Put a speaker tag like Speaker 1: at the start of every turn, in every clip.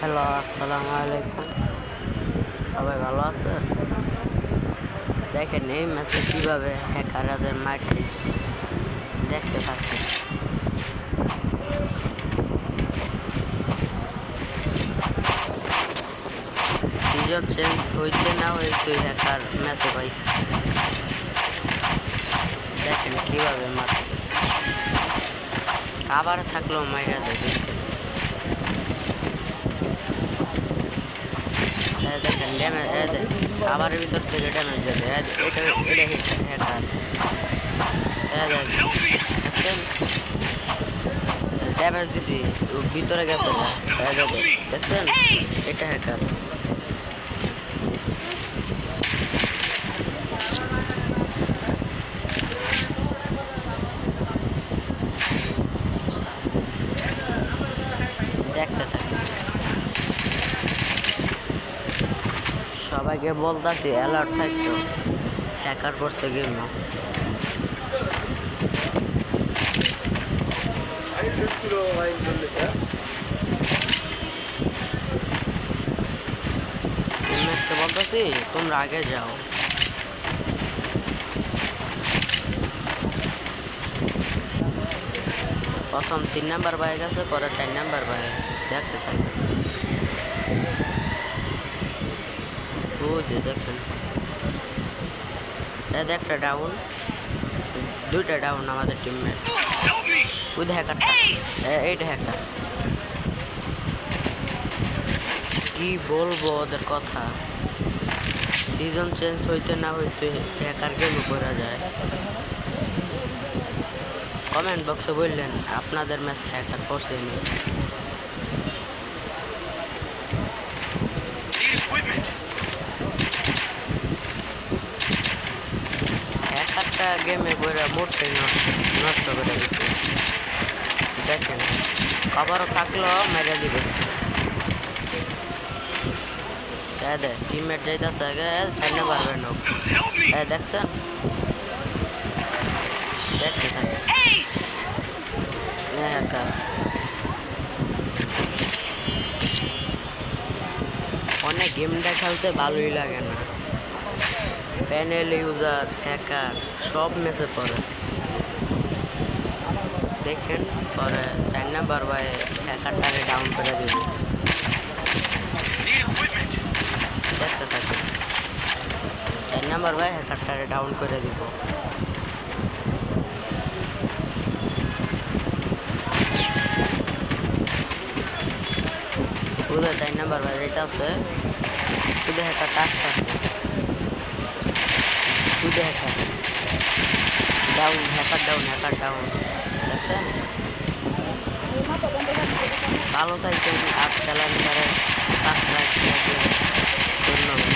Speaker 1: Hello, আসসালামু আলাইকুম। সবাই ভালো আছে? দেখেন এই ম্যাচে কীভাবে হ্যাকারদের মারছে, দেখতে থাকুন। সিজন চেঞ্জ হইতে না হইতে হ্যাকার ম্যাচে পাইছে। দেখেন কীভাবে মারছে, আবার থাকলেও মাইরা দেয়। দেখেন ড্যামেজ, খাবারের ভিতর থেকে ড্যামেজ যাবে। এটা হ্যাকার, দেখছেন ড্যামেজ দিছি, ভিতরে গেছে। দেখছেন এটা হ্যাকার। দেখতে থাকি, সবাইকে বলতেছি অ্যালার্ট থাকতো, হ্যাকার করছে গেম। বলতেছি তোমরা আগে যাও। প্রথম 3 নাম্বার বাইক আছে, পরে 4 নাম্বার বাইক। দেখতে থাকেন, বুঝে দেখেন। একটা ডাউন, 2টা ডাউন আমাদের টিমমেট। ওই হ্যাকারটা, এইটা হ্যাকার। কি বলবো ওদের কথা, সিজন চেঞ্জ হইতে না হইতে হ্যাকার গেমও করা যায়। কমেন্ট বক্সে বললেন আপনাদের ম্যাচ হ্যাকার করছে নি। হ্যাকারটা গেমে করে মোটটাই নষ্ট করে দিচ্ছে। দেখেন আবারও থাকলেও মেরে দিবে। টিমমেট যাইতেছে আগে, চাইলে পারবে না। দেখছেন, দেখতে থাকে হ্যাকার। অনেক গেমটা খেলতে ভালোই লাগে না। প্যানেল ইউজার হ্যাকার সব ম্যাচে পড়ে। দেখেন পরে 4 নাম্বার বাই হ্যাকারটাকে ডাউন করে দেব। দেখতে থাকি, 4 নাম্বার বাই হ্যাকারটাকে ডাউন করে দিব। ওদের 4 নাম্বার বাই এটা আছে, ওদের হ্যাকারটা আসতে আসতে ওদের হ্যাকার ডাউন, হ্যাকার ডাউন। দেখছেন, ভালো থাকবেন। আর চ্যানেল সাবস্ক্রাইব করবেন। ধন্যবাদ।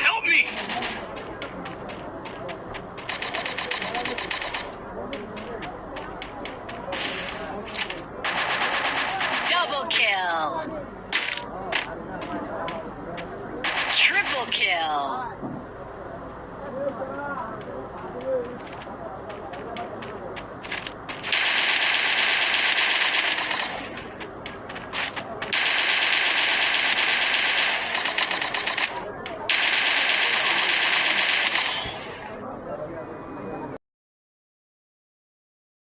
Speaker 2: Help me! Double kill! Triple kill!